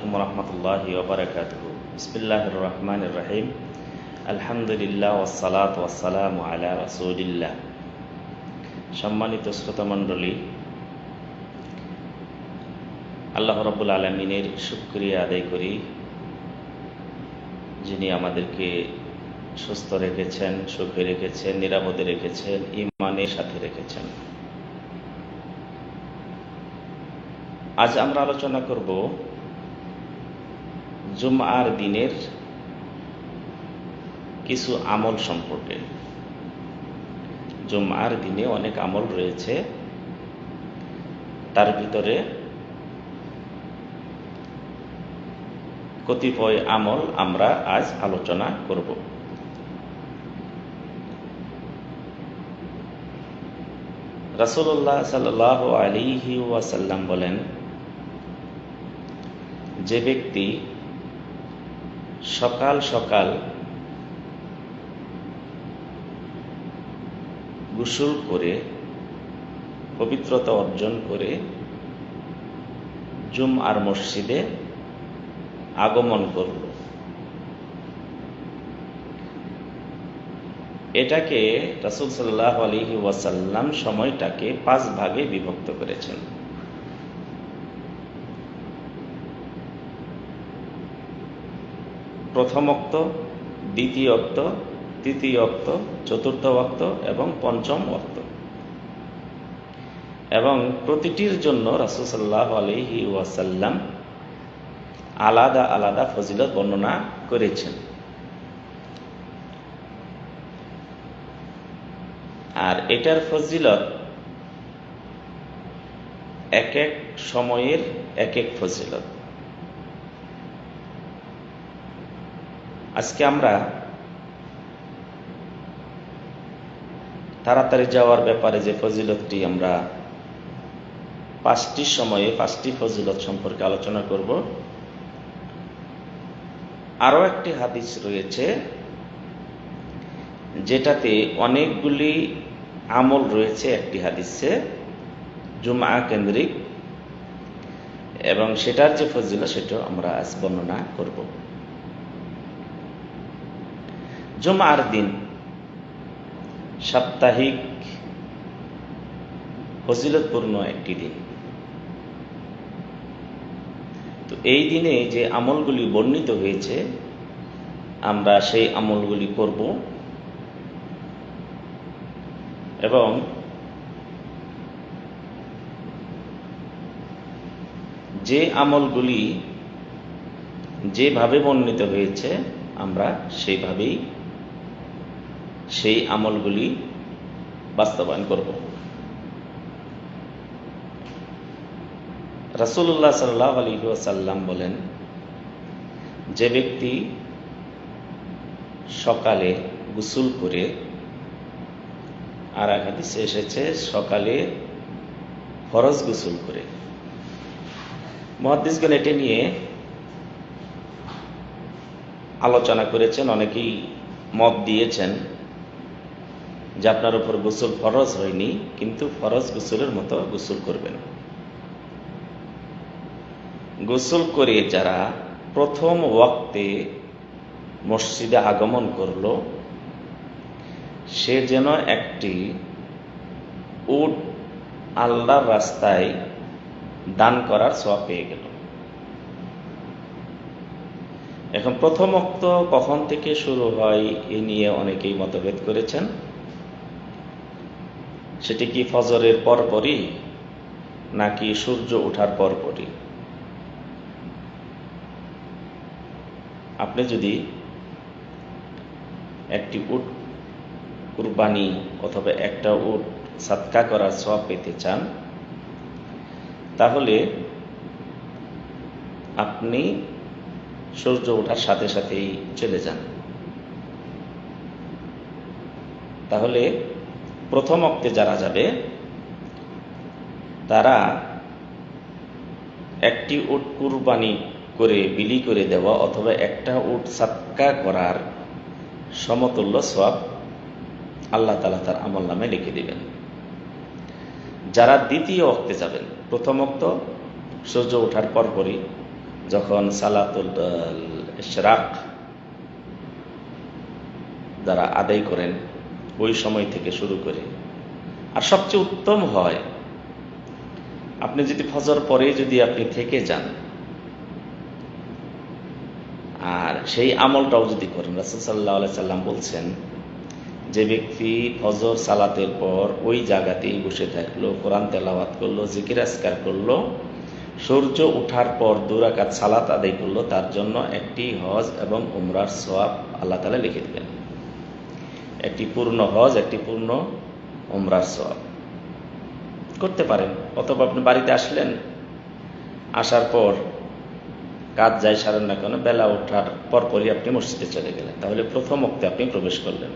আলাইকুম রহমতুল্লাহি ওয়া বারাকাতুহু। বিসমিল্লাহির রহমানির রহিম। আলহামদুলিল্লাহ ওয়াসসালাতু ওয়াসসালামু আলা রাসূলিল্লাহ। সম্মানিত শ্রোতামণ্ডলী, আল্লাহ রাব্বুল আলামিনের শুকরিয়া আদায় করি, যিনি আমাদেরকে সুস্থ রেখেছেন, সুখে রেখেছেন, নিরাপদে রেখেছেন, ঈমানের সাথে রেখেছেন। আজ আমরা আলোচনা করব জুমআর দিনের কিছু আমল সম্পর্কে। জুমআর দিনে অনেক আমল রয়েছে, তার ভিতরে কতিপয় আমল আমরা আজ আলোচনা করব। রাসূলুল্লাহ সাল্লাল্লাহু আলাইহি ওয়াসাল্লাম বলেন, যে ব্যক্তি সকাল সকাল গোসল করে পবিত্রতা অর্জন করে জুমআর মসজিদে আগমন করল, এটাকে রাসূল সাল্লাল্লাহু আলাইহি ওয়াসাল্লাম সময়টাকে 5 ভাগে বিভক্ত করেছেন। প্রথম ওয়াক্ত, দ্বিতীয় ওয়াক্ত, তৃতীয় ওয়াক্ত, চতুর্থ ওয়াক্ত এবং পঞ্চম ওয়াক্ত। এবং প্রতিটির জন্য রাসূল সাল্লাল্লাহু আলাইহি ওয়াসাল্লাম আলাদা আলাদা ফজিলত বর্ণনা করেছেন। আর এটার ফজিলত এক এক সময়ের এক এক ফজিলত। আজকে আমরা তাড়াতাড়ি যাওয়ার ব্যাপারে যে ফজিলতটি, আমরা 5টি সময়ে 5টি ফজিলত সম্পর্কে আলোচনা করব। আরো একটি হাদিস রয়েছে যেটাতে অনেকগুলি আমল রয়েছে একটি হাদিসে, জুমআ কেন্দ্রিক, এবং সেটার যে ফজিলত সেটাও আমরা আজ বর্ণনা করব। জুমআর দিন সাপ্তাহিক ফজিলতপূর্ণ একটি দিন। তো এই দিনে যে আমলগুলি বর্ণিত হয়েছে, আমরা সেই আমলগুলি করব এবং যে আমলগুলি যেভাবে বর্ণিত হয়েছে আমরা সেইভাবেই সেই আমলগুলি বাস্তবায়ন করব। রাসূলুল্লাহ সাল্লাল্লাহু আলাইহি ওয়াসাল্লাম বলেন, যে ব্যক্তি সকালে গোসল করে, আর এক হাদিসে এসেছে সকালে ফরজ গোসল করে। মুহাদ্দিসগণ এটা নিয়ে আলোচনা করেছেন, অনেকেই মত দিয়েছেন যে আপনার উপর গোসল ফরজ হয়নি, কিন্তু ফরজ গোসলের মতো গোসল করবেন। গোসল করে যারা প্রথম ওয়াক্তে মসজিদে আগমন করলো, সে যেন একটি উট আল্লাহর রাস্তায় দান করার সওয়াব পেয়ে গেল। এখন প্রথম ওয়াক্ত কখন থেকে শুরু হয় এ নিয়ে অনেকেই মতভেদ করেছেন। সেটি কি ফজরের পরপরই নাকি সূর্য ওঠার পরপরই? আপনি যদি একটি উট কুরবানি অথবা একটা উট সাদকা করার সওয়াব পেতে চান, তাহলে আপনি সূর্য ওঠার সাথে সাথেই চলে যান। তাহলে প্রথম ওয়াক্তে যারা যাবে, তারা একটি উট কুরবানি করে বিলি করে দেওয়া অথবা একটা উট সাদকা করার সমতুল্য সওয়াব আল্লাহ তাআলা তার আমলনামে লিখে দিবেন। যারা দ্বিতীয় ওয়াক্তে যাবেন, প্রথম ওয়াক্ত সূর্য ওঠার পরপরই যখন সালাতুল ইশরাক যারা আদায় করেন ওই সময় থেকে শুরু করে, আর সবচেয়ে উত্তম হয় আপনি যদি ফজর পরে যদি আপনি থেকে যান আর সেই আমলটাও যদি করেন। রাসূল সাল্লাল্লাহু আলাইহি সাল্লাম বলছেন, যে ব্যক্তি ফজর সালাতের পর ওই জায়গাতেই বসে থাকলো, কোরআন তেলাওয়াত করলো, জিকির আজকার করলো, সূর্য ওঠার পর 2 রাকাত সালাত আদায় করলো, তার জন্য একটি হজ এবং উমরার সওয়াব আল্লাহ তাআলা লিখে দিবেন। একটি পূর্ণ হজ, একটি পূর্ণ উমরার সওয়াব করতে পারেন। অথবা আপনি বাড়িতে আসলেন, আসার পর কাজ যাই সারেন না কেন, বেলা ওঠার পরপরই আপনি মসজিদে চলে গেলেন, তাহলে প্রথম ওক্তে আপনি প্রবেশ করলেন।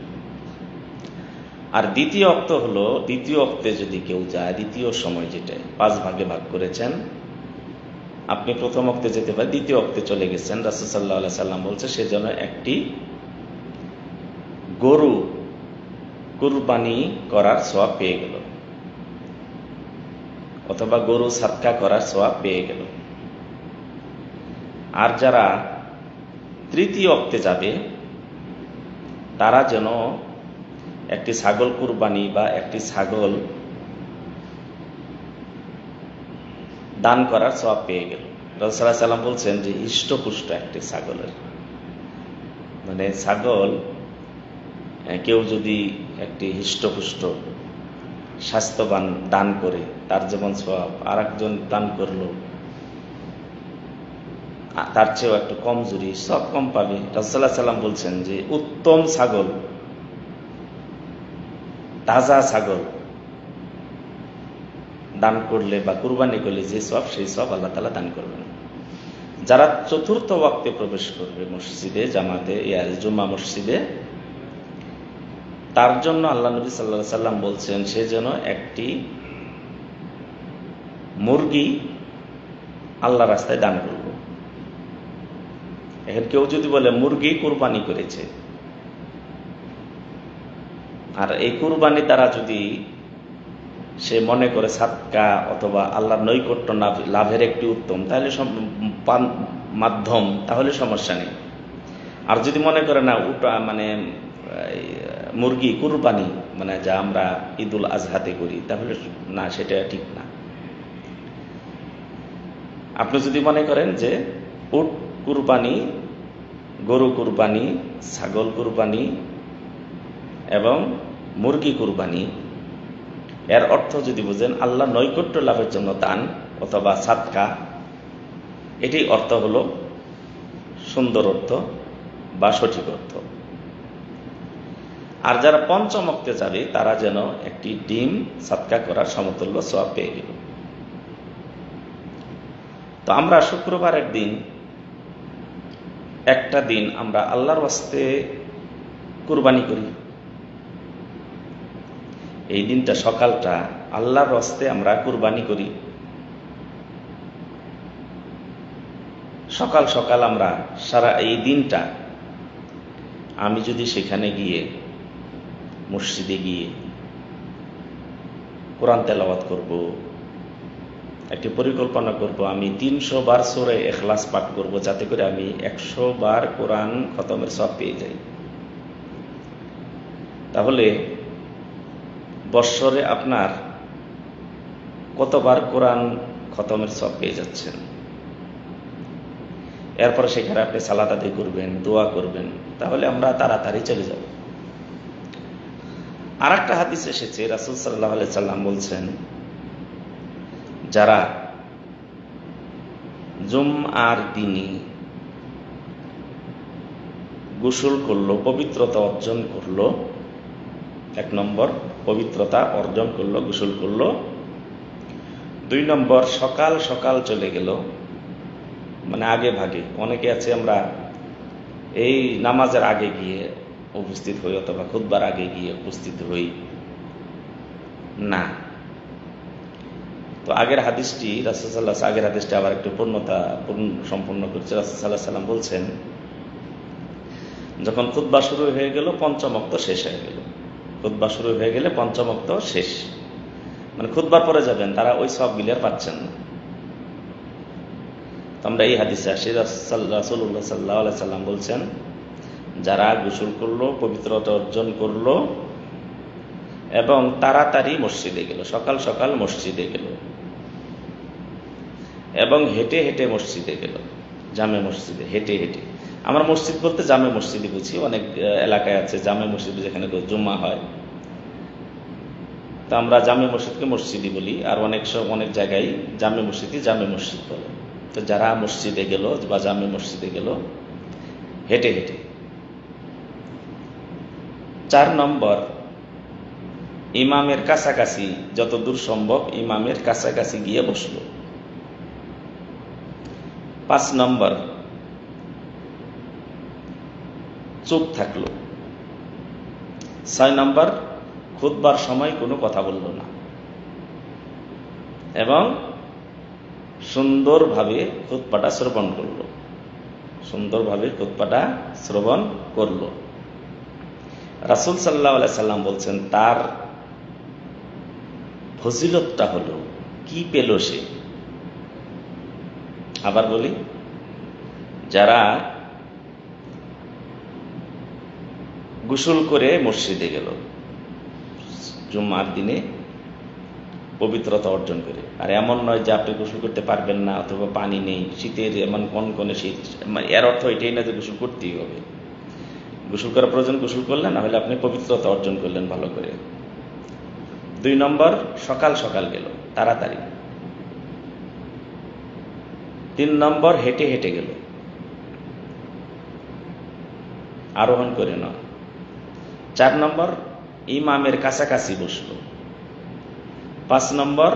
আর দ্বিতীয় ওক্ত হলো, দ্বিতীয় ওক্তে যদি কেউ যায়, দ্বিতীয় সময় যেটা 5 ভাগে ভাগ করেছেন, আপনি প্রথম ওক্তে যেতে পারেন, দ্বিতীয় ওক্তে চলে গেছেন, রাসূল সাল্লাল্লাহু আলাইহি সাল্লাম বলছে সেজন্য একটি গরু কুরবানি করার সওয়াব পেয়ে গেল, অথবা গরু সাদকা করার সওয়াব পেয়ে গেল। আর যারা তৃতীয় ওক্তে যাবে তারা যেন একটি ছাগল কুরবানি বা একটি ছাগল দান করার সওয়াব পেয়ে গেল। রাসূল সাল্লাল্লাহু আলাইহি সাল্লাম বলছেন যে হৃষ্টপুষ্ট একটি ছাগলের, মানে ছাগল কেউ যদি একটি হৃষ্টপুষ্ট স্বাস্থ্যবান দান করে তার যেমন সওয়াব, আর একজন দান করলো তার চেয়েও একটু কমজোরি, সব কম পাবে। রাসূল সাল্লাল্লাহু আলাইহি সাল্লাম বলছেন যে উত্তম ছাগল, তাজা ছাগল দান করলে বা কুরবানি করলে যে সওয়াব, সেই সওয়াব আল্লাহ তাআলা দান করবেন। যারা চতুর্থ ওয়াক্তে প্রবেশ করবে মসজিদে, জামাতে, জুম্মা মসজিদে, তার জন্য আল্লাহ নবী সাল্লাল্লাহু আলাইহি সাল্লাম বলছেন সে যেন একটি মুরগি আল্লাহ রাস্তায় দান করবে। এখন কেউ যদি বলে মুরগি কুরবানি করেছে, আর এই কুরবানি দ্বারা যদি সে মনে করে সাদকা অথবা আল্লাহর নৈকট্য লাভের একটি উত্তম তাহলে মাধ্যম, তাহলে সমস্যা নেই। আর যদি মনে করে না ওটা মানে মুরগি কুরবানি মানে যা আমরা ঈদুল আজহাতে করি, তাহলে না, সেটা ঠিক না। আপনি যদি মনে করেন যে উট কুরবানি, গরু কুরবানি, ছাগল কুরবানি এবং মুরগি কুরবানি, এর অর্থ যদি বুঝেন আল্লাহ নৈকট্য লাভের জন্য দান অথবা সাদকা, এটি অর্থ হলো সুন্দর অর্থ বা সঠিক অর্থ। আর যারা পঞ্চম ওক্তে যাবে তারা যেন একটি ডিম সাদকা করার সমতুল্য সওয়াব পেয়ে গেল। তো আমরা শুক্রবারের দিন একটা দিন আমরা আল্লাহর ওয়াস্তে কুরবানি করি। এই দিনটা সকালটা আল্লাহর ওয়াস্তে আমরা কুরবানি করি। সকাল সকাল আমরা সারা এই দিনটা, আমি যদি সেখানে গিয়ে মসজিদে গিয়ে কোরআন তেলাওয়াত করব, একটি পরিকল্পনা করব, আমি 300 বার সূরা ইখলাস পাঠ করব, যাতে করে আমি 100 বার কোরআন খতমের সওয়াব পেয়ে যাই। তাহলে বৎসরে আপনার কতবার কোরআন খতমের সওয়াব পেয়ে যাচ্ছেন। এরপর সেখানে আপনি সালাত আদায় করবেন, দোয়া করবেন, তাহলে আমরা তাড়াতাড়ি চলে যাব। আর একটা হাদিস এসেছে, রাসূল সাল্লাল্লাহু আলাইহি সাল্লাম বলছেন, যারা জুমআর দিনে গোসল করলো, পবিত্রতা অর্জন করলো, 1 নম্বর পবিত্রতা অর্জন করলো, গোসল করলো। 2 নম্বর সকাল সকাল চলে গেল, মানে আগে ভাগে। অনেকে আছে আমরা এই নামাজের আগে গিয়ে উপস্থিত হই অথবা খুতবার আগে গিয়ে উপস্থিত হই না। তো আগের হাদিসটি রাসূল সাল্লাল্লাহু আলাইহি ওয়াসাল্লাম, আগের হাদিসটি আবার একটু সম্পূর্ণ করছে। রাসূল সাল্লাল্লাহু আলাইহি ওয়াসাল্লাম বলছেন, যখন খুতবা শুরু হয়ে গেল, পঞ্চম ওয়াক্ত শেষ হয়ে গেল। খুতবা শুরু হয়ে গেলে পঞ্চম ওয়াক্ত শেষ, মানে খুতবার পরে যাবেন, তারা ওই সওয়াবগুলি আর পাচ্ছেন না। আমরা এই হাদিসে আসি, রাসূলুল্লাহ সাল্লাল্লাহু আলাইহি সাল্লাম বলছেন, যারা গোসল করলো, পবিত্রতা অর্জন করলো এবং তাড়াতাড়ি মসজিদে গেল, সকাল সকাল মসজিদে গেল এবং হেঁটে হেঁটে মসজিদে গেল, জামে মসজিদে হেঁটে হেঁটে। আমরা মসজিদ বলতে জামে মসজিদই বুঝি। অনেক এলাকায় আছে জামে মসজিদ যেখানে জুম্মা হয়, তা আমরা জামে মসজিদকে মসজিদই বলি, আর অনেক জায়গায় জামে মসজিদই জামে মসজিদ বলে। তো যারা মসজিদে গেল বা জামে মসজিদে গেল হেঁটে হেঁটে। 4 নম্বর, ইমামের কাছাকাছি, যতদূর সম্ভব ইমামের কাছাকাছি গিয়ে বসলো। 5 নম্বর, চুপ থাকলো। 6 নম্বর, খুতবার সময় কোনো কথা বলল না এবং সুন্দরভাবে খুতবাটা শ্রবণ করলো, সুন্দরভাবে খুতবাটা শ্রবণ করলো। রাসূল সাল্লাল্লাহু আলাইহি সাল্লাম বলছেন, তার ফজিলতটা হলো, কি পেল সে? আবার বলি, যারা গোসল করে মসজিদে গেল জুম্মার দিনে পবিত্রতা অর্জন করে, আর এমন নয় যে আপনি গোসল করতে পারবেন না অথবা পানি নেই, শীতের এমন কনকনে শীত, এর অর্থ এটাই না যে গোসল করতেই হবে। গোসল করার প্রয়োজন গোসল করলেন, না হলে আপনি পবিত্রতা অর্জন করলেন ভালো করে। 2 নম্বর, সকাল সকাল গেল, তাড়াতাড়ি। 3 নম্বর, হেঁটে হেঁটে গেল, আরোহণ করে না। 4 নম্বর, ইমামের কাছাকাছি বসলো। 5 নম্বর,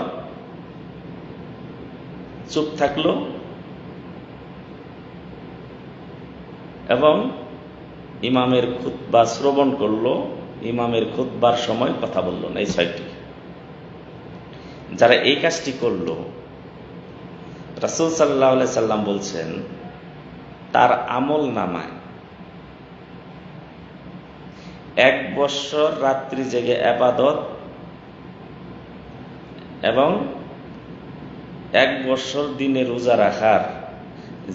চুপ থাকলো এবং ইমামের খুতবা শ্রবণ করলো, ইমামের খুতবার সময় কথা বলল না। এই 6টি। যারা এই কাজটি করলো, রাসূল সাল্লাল্লাহু আলাইহি সাল্লাম বলছেন, তার আমল নামায় 1 বৎসর রাত্রি জেগে ইবাদত এবং 1 বৎসর দিনে রোজা রাখার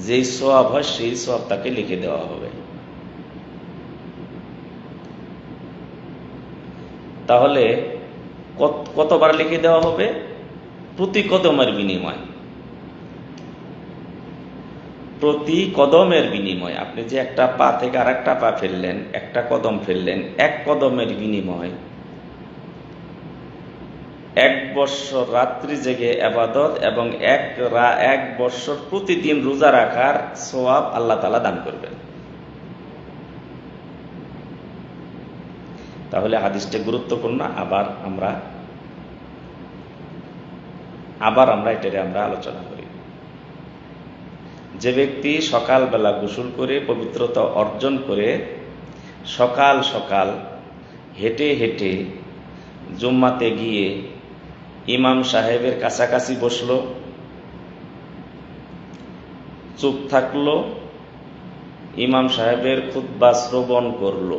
যেই সওয়াব হয় সেই সওয়াব তাকে লিখে দেওয়া হবে। তাহলে কতবার লিখে দেওয়া হবে? প্রতি কদমের বিনিময়, প্রতি কদমের বিনিময়। আপনি যে একটা পা থেকে আর একটা পা ফেললেন, একটা কদম ফেললেন, 1 কদমের বিনিময় 1 বৎসর রাত্রি জেগে ইবাদত এবং 1 বৎসর প্রতিদিন রোজা রাখার সওয়াব আল্লাহ তাআলা দান করবেন। তাহলে হাদিসটা গুরুত্বপূর্ণ। আবার আমরা এটারে আলোচনা করি। যে ব্যক্তি সকালবেলা গোসল করে পবিত্রতা অর্জন করে সকাল সকাল হেঁটে হেঁটে জুম্মাতে গিয়ে ইমাম সাহেবের কাছাকাছি বসলো, চুপ থাকলো, ইমাম সাহেবের খুতবা শ্রবণ করলো,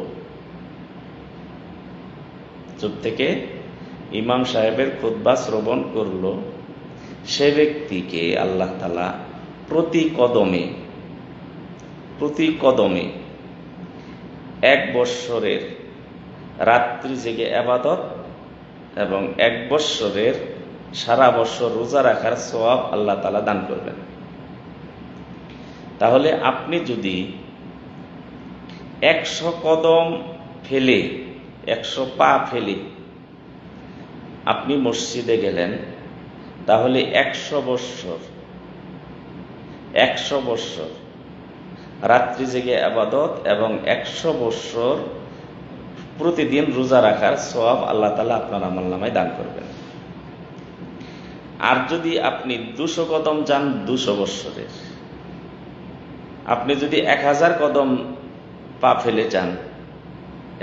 চুপ থেকে ইমাম সাহেবের খুতবা শ্রবণ করলো, সে ব্যক্তিকে আল্লাহ তাআলা প্রতি কদমে 1 বৎসরের রাত্রি জেগে ইবাদত এবং 1 বৎসরের সারা বৎসর রোজা রাখার সওয়াব আল্লাহ তাআলা দান করবেন। তাহলে আপনি যদি 100 কদম ফেলে, 100 পা ফেলে আপনি মসজিদে গেলেন, তাহলে 100 বৎসর রাত্রি জেগে ইবাদত এবং 100 বৎসর প্রতিদিন রোজা রাখার সওয়াব আল্লাহ তাআলা আপনার আমলনামায় দান করবেন। আর যদি আপনি 200 কদম যান 200 বৎসরের, আপনি যদি 1000 কদম পা ফেলে যান,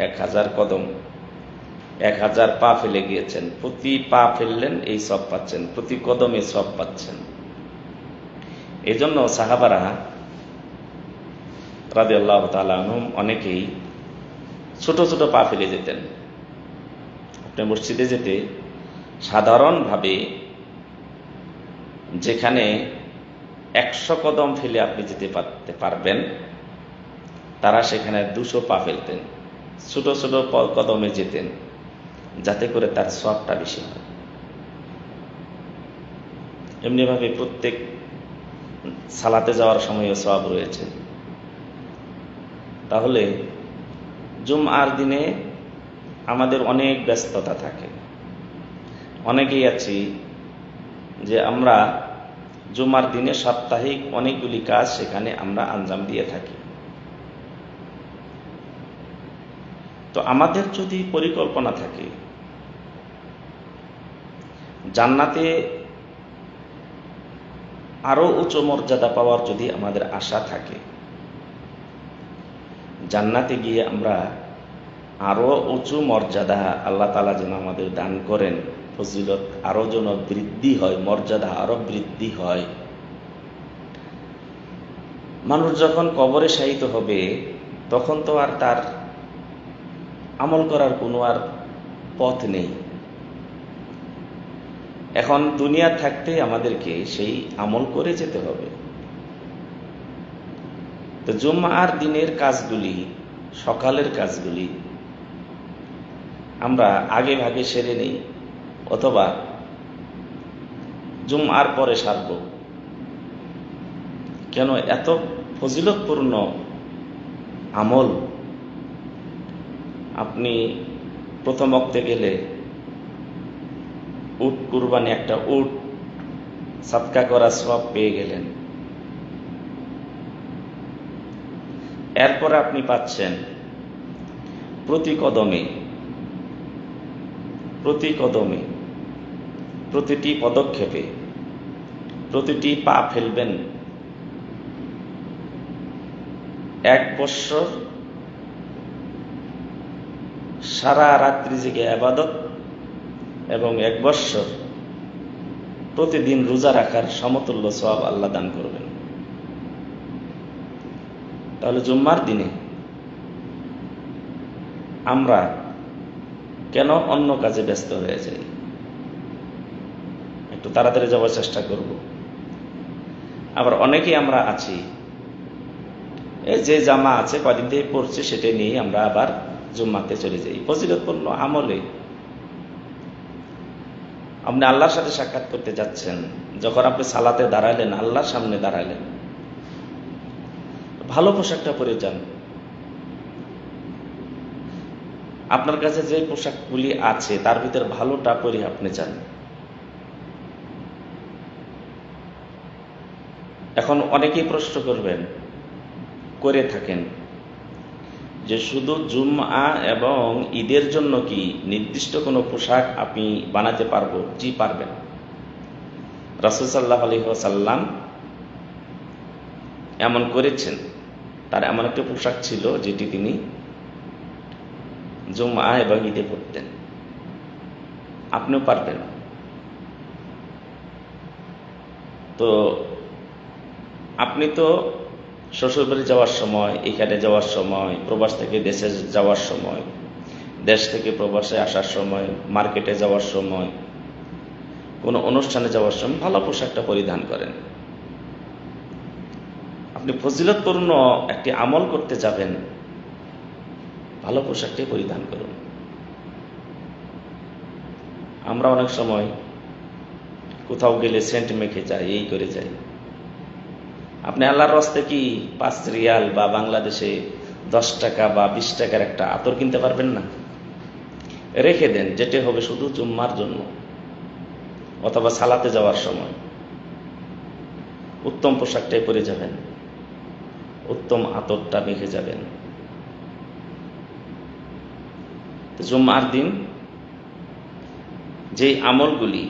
1000 কদম, 1000 পা ফেলে গিয়েছেন, প্রতি পা ফেললেন এই সওয়াব পাচ্ছেন, প্রতি কদমে সওয়াব পাচ্ছেন। এজন্য সাহাবারা রাদিয়াল্লাহু তাআলা আনহুম অনেকেই ছোট ছোট পা ফেলে যেতেন। আপনি মসজিদে যেতে সাধারণভাবে যেখানে 100 কদম ফেলে আপনি যেতে পারবেন, তারা সেখানে 200 পা ফেলতেন, ছোট ছোট কদমে যেতেন, যাতে করে তার সওয়াবটা বেশি হয়। এমনিভাবে প্রত্যেক সালাতে যাওয়ার সময়ও সওয়াব রয়েছে। তাহলে জুমআর দিনে আমাদের অনেক ব্যস্ততা থাকে। অনেকেই আছি যে আমরা জুমার দিনে সাপ্তাহিক অনেকগুলি কাজ সেখানে আমরা আঞ্জাম দিয়ে থাকি। তো আমাদের যদি পরিকল্পনা থাকে, জান্নাতে আরো উচ্চ মর্যাদা পাওয়ার যদি আমাদের আশা থাকে, জান্নাতে গিয়ে আমরা আরো উঁচু মর্যাদা আল্লাহ তাআলা যেন আমাদের দান করেন, ফজিলত আরো যেন বৃদ্ধি হয়, মর্যাদা আরো বৃদ্ধি হয়। মানুষ যখন কবরে শায়িত হবে তখন তো আর তার আমল করার কোনো আর পথ নেই। এখন দুনিয়া থাকতে আমাদেরকে সেই আমল করে যেতে হবে। তো জুমআর দিনের কাজগুলি, সকালের কাজগুলি আমরা আগে ভাগে সেরে নেই, অথবা জুমআর পরে সারব। কেন এত ফজিলতপূর্ণ আমল? আপনি প্রথম ওয়াক্তে গেলে উট কুরবানি, একটা উট সাদকা করা সওয়াব পেয়ে গেলেন। এরপরে আপনি পাচ্ছেন প্রতি কদমে প্রতিটি পদক্ষেপে, প্রতিটি পা ফেলবেন 1 বৎসর সারা রাত্রি জেগে ইবাদত এবং 1 বৎসর প্রতিদিন রোজা রাখার সমতুল্য সওয়াব আল্লাহ দান করবেন। তাহলে জুম্মার দিনে আমরা কেন অন্য কাজে ব্যস্ত হয়ে যাই? একটু তাড়াতাড়ি যাওয়ার চেষ্টা করব। আবার অনেকেই আমরা আছি, এই যে জামা আছে কদিন থেকে পড়ছে সেটা নিয়ে আমরা আবার জুম্মাতে চলে যাই। ফজিলতপূর্ণ আমলে আপনি আল্লাহর সাথে সাক্ষাৎ করতে যাচ্ছেন, যখন আপনি সালাতে দাঁড়ালেন, আল্লাহর সামনে দাঁড়ালেন, ভালো পোশাকটা পরে যান। আপনার কাছে যে পোশাকগুলি আছে তার ভিতরে ভালোটা পরে আপনি যান। এখন অনেকেই প্রশ্ন করবেন, করে থাকেন, যে শুধু জুমআ এবং ঈদের জন্য কি নির্দিষ্ট কোনো পোশাক আপনি বানাতে পারবো? জি, পারবেন। রাসূল সাল্লাল্লাহু আলাইহি ওয়াসাল্লাম এমন করেছেন। তার এমন একটা পোশাক ছিল যেটি তিনি জুমআ এবং ঈদে পরতেন। আপনিও পারবেন। তো আপনি তো শ্বশুরবাড়ি যাওয়ার সময়, এখানে যাওয়ার সময়, প্রবাস থেকে দেশে যাওয়ার সময়, দেশ থেকে প্রবাসে আসার সময়, মার্কেটে যাওয়ার সময়, কোনো অনুষ্ঠানে যাওয়ার সময় ভালো পোশাকটা পরিধান করেন। আপনি ফজিলতপূর্ণ একটি আমল করতে যাবেন, ভালো পোশাকটি পরিধান করুন। আমরা অনেক সময় কোথাও গেলে সেন্ট মেখে যাই, এই করে যাই। আপনি আল্লাহর রাস্তায় কি 5 রিয়াল বা বাংলাদেশে 10 টাকা বা 20 টাকার একটা আতর কিনতে পারবেন না? রেখে দেন, যেটা হবে শুধু জুম্মার জন্য অথবা সালাতে যাওয়ার সময়। উত্তম পোশাকটাই পরে যাবেন, উত্তম আতরটা মেখে যাবেন। জুম্মার দিন যে আমলগুলি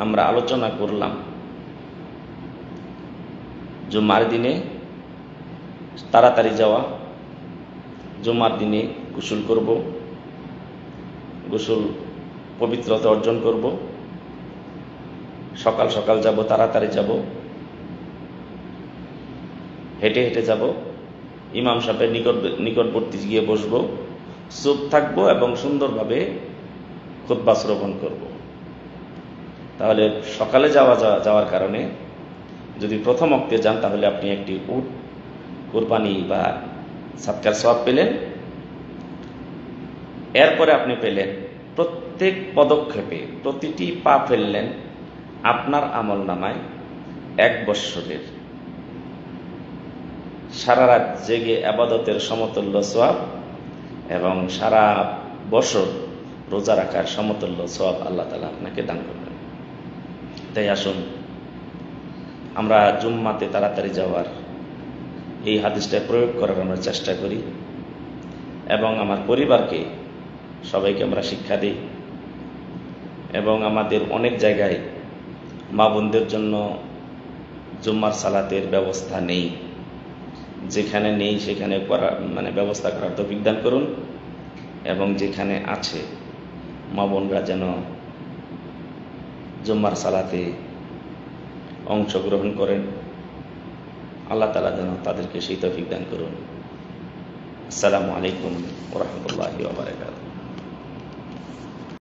আমরা আলোচনা করলাম, জুম্মার দিনে তাড়াতাড়ি যাওয়া, জুম্মার দিনে গোসল করব, গোসল পবিত্রতা অর্জন করব, সকাল সকাল যাব, তাড়াতাড়ি যাব, হেঁটে হেঁটে যাব, ইমাম সাহেবের নিকটবর্তী গিয়ে বসব, চুপ থাকবো এবং সুন্দরভাবে খুতবা শ্রবণ করব। তাহলে সকালে যাওয়ার কারণে যদি প্রথম ওয়াক্তে যান তাহলে আপনি একটি উট কোরবানি বা সাদকার সওয়াব পেলেন। এরপরে আপনি পেলেন প্রত্যেক পদক্ষেপে প্রতিটি পা ফেললেন আপনার আমল নামায় 1 বৎসরের সারা রাত জেগে আবাদতের সমতুল্য সওয়াব এবং সারা বছর রোজা রাখার সমতুল্য সওয়াব আল্লাহ তাআলা আপনাকে দান করবেন। তাই আসুন আমরা জুম্মাতে তাড়াতাড়ি যাওয়ার এই হাদিসটা প্রয়োগ করার আমরা চেষ্টা করি এবং আমার পরিবারকে সবাইকে আমরা শিক্ষা দিই। এবং আমাদের অনেক জায়গায় মা বোনদের জন্য জুম্মার সালাতের ব্যবস্থা নেই, যেখানে নেই সেখানে ব্যবস্থা করার তৌফিক দান করুন এবং যেখানে আছে মা বোনরা যেন জুম্মার সালাতে অংশগ্রহণ করেন। আল্লাহ তাআলা যেন তাদেরকে সেই তৌফিক দান করুন। আসসালামু আলাইকুম ওয়া রাহমাতুল্লাহি ওয়া বারাকাতুহু।